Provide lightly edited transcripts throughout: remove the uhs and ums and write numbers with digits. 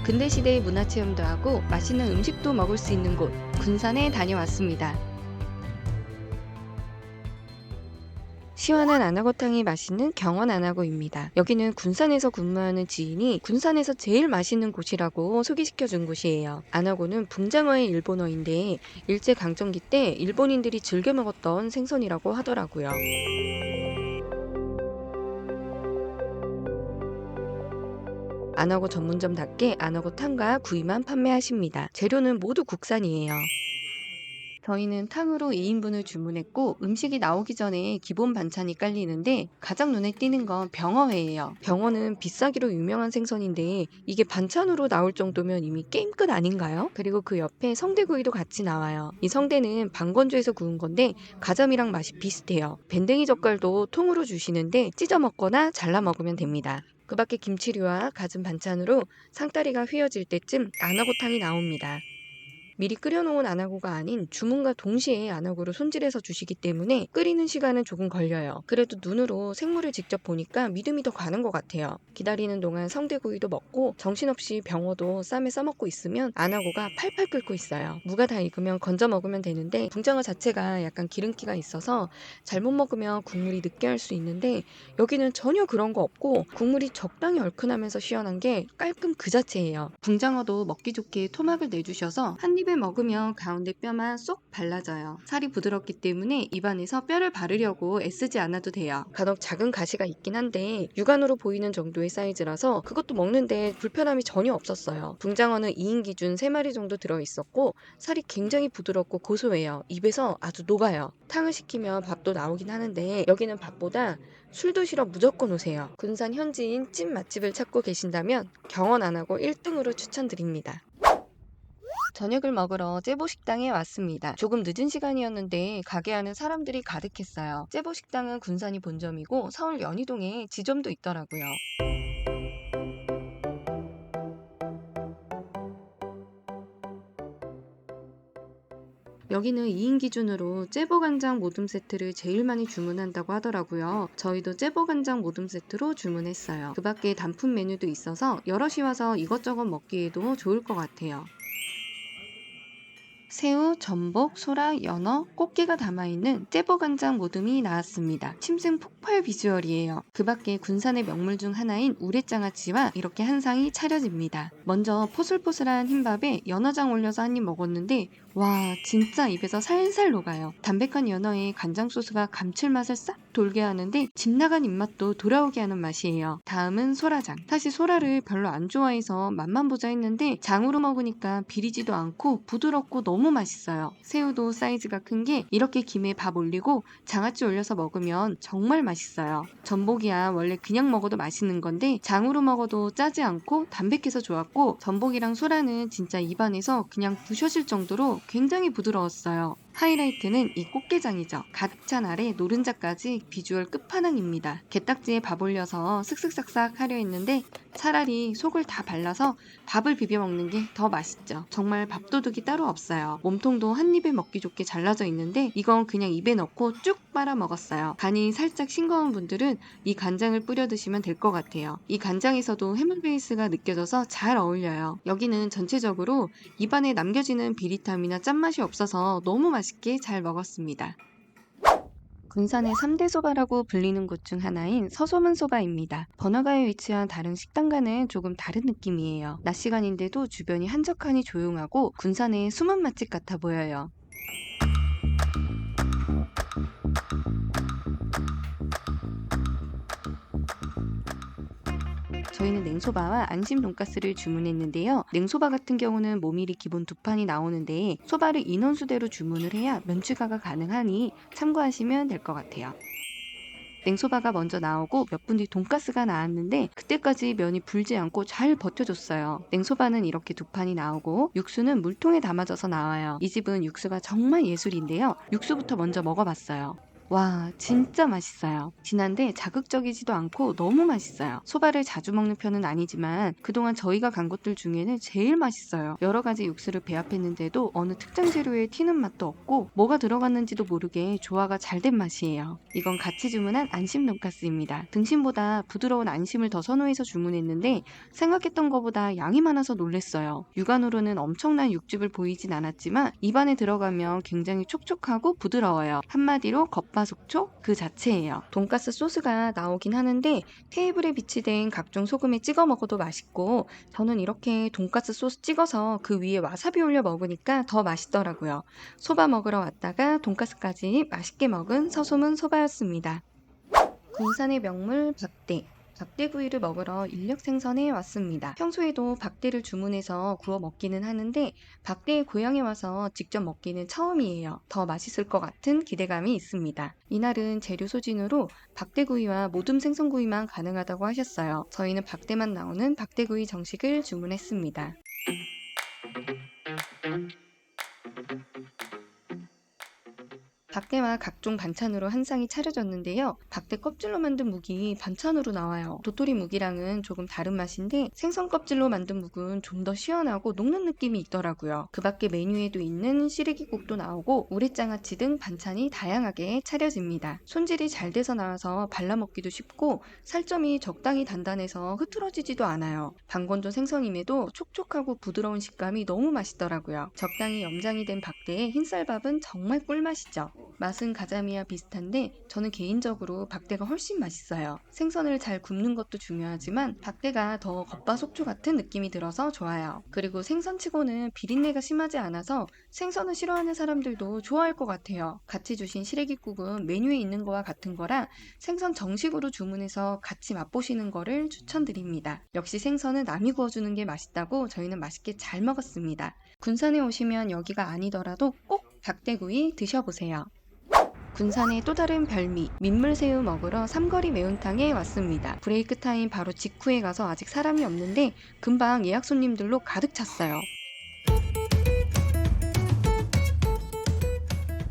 근대시대의 문화체험도 하고 맛있는 음식도 먹을 수 있는 곳 군산에 다녀왔습니다. 시원한 안하고탕이 맛있는 경원 안하고입니다. 여기는 군산에서 근무하는 지인이 군산에서 제일 맛있는 곳이라고 소개시켜 준 곳이에요. 안하고는 붕장어의 일본어인데 일제강점기 때 일본인들이 즐겨 먹었던 생선이라고 하더라고요. 안하고 전문점답게 안하고탕과 구이만 판매하십니다. 재료는 모두 국산이에요. 저희는 탕으로 2인분을 주문했고 음식이 나오기 전에 기본 반찬이 깔리는데 가장 눈에 띄는 건 병어회예요. 병어는 비싸기로 유명한 생선인데 이게 반찬으로 나올 정도면 이미 게임 끝 아닌가요? 그리고 그 옆에 성대구이도 같이 나와요. 이 성대는 방건조에서 구운 건데 가자미랑 맛이 비슷해요. 밴댕이 젓갈도 통으로 주시는데 찢어 먹거나 잘라 먹으면 됩니다. 그 밖에 김치류와 갖은 반찬으로 상다리가 휘어질 때쯤 안하고탕이 나옵니다. 미리 끓여놓은 안하고가 아닌 주문과 동시에 안하고를 손질해서 주시기 때문에 끓이는 시간은 조금 걸려요. 그래도 눈으로 생물을 직접 보니까 믿음이 더 가는 것 같아요. 기다리는 동안 성대구이도 먹고 정신없이 병어도 쌈에 싸먹고 있으면 안하고가 팔팔 끓고 있어요. 무가 다 익으면 건져 먹으면 되는데 붕장어 자체가 약간 기름기가 있어서 잘못 먹으면 국물이 느끼할 수 있는데 여기는 전혀 그런 거 없고 국물이 적당히 얼큰하면서 시원한 게 깔끔 그 자체예요. 붕장어도 먹기 좋게 토막을 내주셔서 한 입에 먹으면 가운데 뼈만 쏙 발라져요. 살이 부드럽기 때문에 입안에서 뼈를 바르려고 애쓰지 않아도 돼요. 간혹 작은 가시가 있긴 한데 육안으로 보이는 정도의 사이즈라서 그것도 먹는데 불편함이 전혀 없었어요. 붕장어는 2인 기준 3마리 정도 들어있었고 살이 굉장히 부드럽고 고소해요. 입에서 아주 녹아요. 탕을 시키면 밥도 나오긴 하는데 여기는 밥보다 술 드시러 무조건 오세요. 군산 현지인 찐 맛집을 찾고 계신다면 경원 안하고 1등으로 추천드립니다. 저녁을 먹으러 째보식당에 왔습니다. 조금 늦은 시간이었는데 가게 안은 사람들이 가득했어요. 째보식당은 군산이 본점이고 서울 연희동에 지점도 있더라고요. 여기는 2인 기준으로 째보간장 모듬 세트를 제일 많이 주문한다고 하더라고요. 저희도 째보간장 모듬 세트로 주문했어요. 그 밖에 단품 메뉴도 있어서 여럿이 와서 이것저것 먹기에도 좋을 것 같아요. 새우, 전복, 소라, 연어, 꽃게가 담아있는 째보간장 모듬이 나왔습니다. 침샘 폭발 비주얼이에요. 그 밖에 군산의 명물 중 하나인 우레장아찌와 이렇게 한 상이 차려집니다. 먼저 포슬포슬한 흰밥에 연어장 올려서 한 입 먹었는데 와 진짜 입에서 살살 녹아요. 담백한 연어에 간장 소스가 감칠맛을 싹 돌게 하는데 집 나간 입맛도 돌아오게 하는 맛이에요. 다음은 소라장. 사실 소라를 별로 안 좋아해서 맛만 보자 했는데 장으로 먹으니까 비리지도 않고 부드럽고 너무 맛있어요. 새우도 사이즈가 큰 게 이렇게 김에 밥 올리고 장아찌 올려서 먹으면 정말 맛있어요. 전복이야 원래 그냥 먹어도 맛있는 건데 장으로 먹어도 짜지 않고 담백해서 좋았고 전복이랑 소라는 진짜 입안에서 그냥 부셔질 정도로 굉장히 부드러웠어요. 하이라이트는 이 꽃게장이죠. 가득 찬 아래 노른자까지 비주얼 끝판왕입니다. 게딱지에 밥 올려서 슥슥싹싹 하려 했는데 차라리 속을 다 발라서 밥을 비벼 먹는 게 더 맛있죠. 정말 밥도둑이 따로 없어요. 몸통도 한 입에 먹기 좋게 잘라져 있는데 이건 그냥 입에 넣고 쭉 빨아 먹었어요. 간이 살짝 싱거운 분들은 이 간장을 뿌려 드시면 될 것 같아요. 이 간장에서도 해물 베이스가 느껴져서 잘 어울려요. 여기는 전체적으로 입안에 남겨지는 비릿함이나 짠맛이 없어서 너무 맛있게 잘 먹었습니다. 군산의 3대 소바라고 불리는 곳 중 하나인 서소문 소바입니다. 번화가에 위치한 다른 식당과는 조금 다른 느낌이에요. 낮 시간인데도 주변이 한적하니 조용하고 군산의 숨은 맛집 같아 보여요. 저희는 냉소바와 안심 돈가스를 주문했는데요. 냉소바 같은 경우는 모밀이 기본 2판이 나오는데 소바를 인원수대로 주문을 해야 면 추가가 가능하니 참고하시면 될 것 같아요. 냉소바가 먼저 나오고 몇 분 뒤 돈가스가 나왔는데 그때까지 면이 불지 않고 잘 버텨줬어요. 냉소바는 이렇게 2판이 나오고 육수는 물통에 담아져서 나와요. 이 집은 육수가 정말 예술인데요. 육수부터 먼저 먹어봤어요. 와, 진짜 맛있어요. 진한데 자극적이지도 않고 너무 맛있어요. 소바를 자주 먹는 편은 아니지만 그동안 저희가 간 곳들 중에는 제일 맛있어요. 여러 가지 육수를 배합했는데도 어느 특정 재료에 튀는 맛도 없고 뭐가 들어갔는지도 모르게 조화가 잘 된 맛이에요. 이건 같이 주문한 안심 돈가스입니다. 등심보다 부드러운 안심을 더 선호해서 주문했는데 생각했던 것보다 양이 많아서 놀랬어요. 육안으로는 엄청난 육즙을 보이진 않았지만 입안에 들어가면 굉장히 촉촉하고 부드러워요. 한마디로 겉바속촉 그 자체예요. 돈가스 소스가 나오긴 하는데 테이블에 비치된 각종 소금에 찍어 먹어도 맛있고 저는 이렇게 돈가스 소스 찍어서 그 위에 와사비 올려 먹으니까 더 맛있더라고요. 소바 먹으러 왔다가 돈가스까지 맛있게 먹은 서소문 소바였습니다. 군산의 명물 박대. 박대구이를 먹으러 인력생선에 왔습니다. 평소에도 박대를 주문해서 구워 먹기는 하는데 박대의 고향에 와서 직접 먹기는 처음이에요. 더 맛있을 것 같은 기대감이 있습니다. 이날은 재료 소진으로 박대구이와 모듬 생선구이만 가능하다고 하셨어요. 저희는 박대만 나오는 박대구이 정식을 주문했습니다. 박대와 각종 반찬으로 한 상이 차려졌는데요. 박대 껍질로 만든 묵이 반찬으로 나와요. 도토리 묵이랑은 조금 다른 맛인데 생선 껍질로 만든 묵은 좀 더 시원하고 녹는 느낌이 있더라고요. 그 밖에 메뉴에도 있는 시래기국도 나오고 우레장아찌 등 반찬이 다양하게 차려집니다. 손질이 잘 돼서 나와서 발라먹기도 쉽고 살점이 적당히 단단해서 흐트러지지도 않아요. 방건조 생선임에도 촉촉하고 부드러운 식감이 너무 맛있더라고요. 적당히 염장이 된 박대에 흰쌀밥은 정말 꿀맛이죠. 맛은 가자미와 비슷한데 저는 개인적으로 박대가 훨씬 맛있어요. 생선을 잘 굽는 것도 중요하지만 박대가 더 겉바속촉 같은 느낌이 들어서 좋아요. 그리고 생선치고는 비린내가 심하지 않아서 생선을 싫어하는 사람들도 좋아할 것 같아요. 같이 주신 시래기국은 메뉴에 있는 거와 같은 거라 생선 정식으로 주문해서 같이 맛보시는 거를 추천드립니다. 역시 생선은 남이 구워주는 게 맛있다고 저희는 맛있게 잘 먹었습니다. 군산에 오시면 여기가 아니더라도 꼭 박대구이 드셔보세요. 군산의 또 다른 별미 민물새우 먹으러 삼거리 매운탕에 왔습니다. 브레이크 타임 바로 직후에 가서 아직 사람이 없는데 금방 예약 손님들로 가득 찼어요.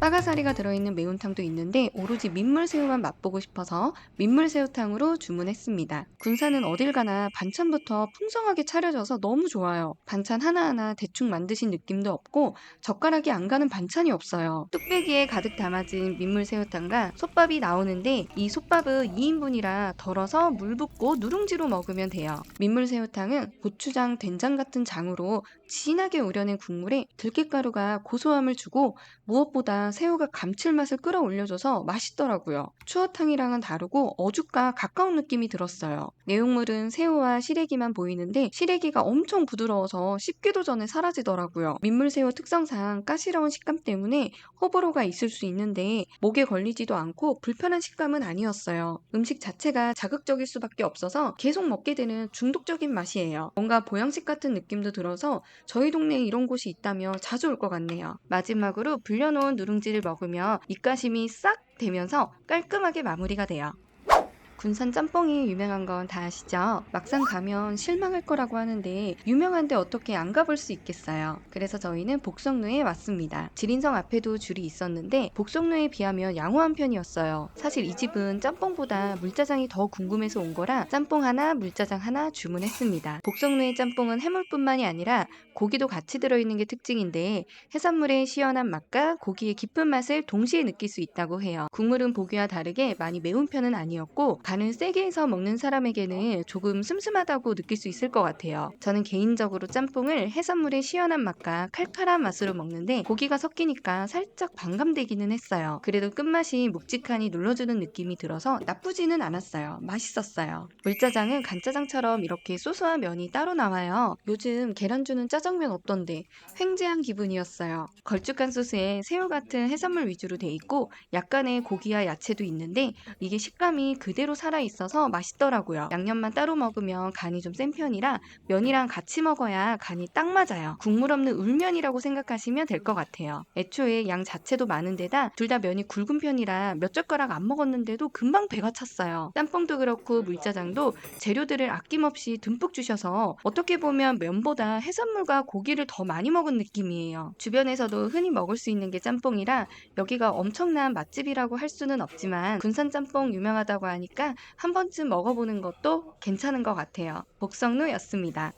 빠가사리가 들어있는 매운탕도 있는데 오로지 민물새우만 맛보고 싶어서 민물새우탕으로 주문했습니다. 군산은 어딜 가나 반찬부터 풍성하게 차려져서 너무 좋아요. 반찬 하나하나 대충 만드신 느낌도 없고 젓가락이 안 가는 반찬이 없어요. 뚝배기에 가득 담아진 민물새우탕과 솥밥이 나오는데 이 솥밥은 2인분이라 덜어서 물 붓고 누룽지로 먹으면 돼요. 민물새우탕은 고추장, 된장 같은 장으로 진하게 우려낸 국물에 들깨가루가 고소함을 주고 무엇보다 새우가 감칠맛을 끌어올려줘서 맛있더라고요. 추어탕이랑은 다르고 어죽과 가까운 느낌이 들었어요. 내용물은 새우와 시래기만 보이는데 시래기가 엄청 부드러워서 씹기도 전에 사라지더라고요. 민물새우 특성상 까시러운 식감 때문에 호불호가 있을 수 있는데 목에 걸리지도 않고 불편한 식감은 아니었어요. 음식 자체가 자극적일 수밖에 없어서 계속 먹게 되는 중독적인 맛이에요. 뭔가 보양식 같은 느낌도 들어서 저희 동네에 이런 곳이 있다면 자주 올 것 같네요. 마지막으로 불려놓은 누룽지를 먹으며 입가심이 싹 되면서 깔끔하게 마무리가 돼요. 군산 짬뽕이 유명한 건 다 아시죠? 막상 가면 실망할 거라고 하는데 유명한데 어떻게 안 가볼 수 있겠어요? 그래서 저희는 복성루에 왔습니다. 지린성 앞에도 줄이 있었는데 복성루에 비하면 양호한 편이었어요. 사실 이 집은 짬뽕보다 물짜장이 더 궁금해서 온 거라 짬뽕 하나, 물짜장 하나 주문했습니다. 복성루의 짬뽕은 해물뿐만이 아니라 고기도 같이 들어있는 게 특징인데 해산물의 시원한 맛과 고기의 깊은 맛을 동시에 느낄 수 있다고 해요. 국물은 보기와 다르게 많이 매운 편은 아니었고 간을 세게 해서 먹는 사람에게는 조금 슴슴하다고 느낄 수 있을 것 같아요. 저는 개인적으로 짬뽕을 해산물의 시원한 맛과 칼칼한 맛으로 먹는데 고기가 섞이니까 살짝 반감되기는 했어요. 그래도 끝맛이 묵직하니 눌러주는 느낌이 들어서 나쁘지는 않았어요. 맛있었어요. 물짜장은 간짜장처럼 이렇게 소소한 면이 따로 나와요. 요즘 계란 주는 짜장면 어떤데 횡재한 기분이었어요. 걸쭉한 소스에 새우 같은 해산물 위주로 돼 있고 약간의 고기와 야채도 있는데 이게 식감이 그대로 살아있어서 맛있더라고요. 양념만 따로 먹으면 간이 좀 센 편이라 면이랑 같이 먹어야 간이 딱 맞아요. 국물 없는 울면이라고 생각하시면 될 것 같아요. 애초에 양 자체도 많은 데다 둘 다 면이 굵은 편이라 몇 젓가락 안 먹었는데도 금방 배가 찼어요. 짬뽕도 그렇고 물짜장도 재료들을 아낌없이 듬뿍 주셔서 어떻게 보면 면보다 해산물과 고기를 더 많이 먹은 느낌이에요. 주변에서도 흔히 먹을 수 있는 게 짬뽕이라 여기가 엄청난 맛집이라고 할 수는 없지만 군산 짬뽕 유명하다고 하니까 한 번쯤 먹어보는 것도 괜찮은 것 같아요. 복성루였습니다.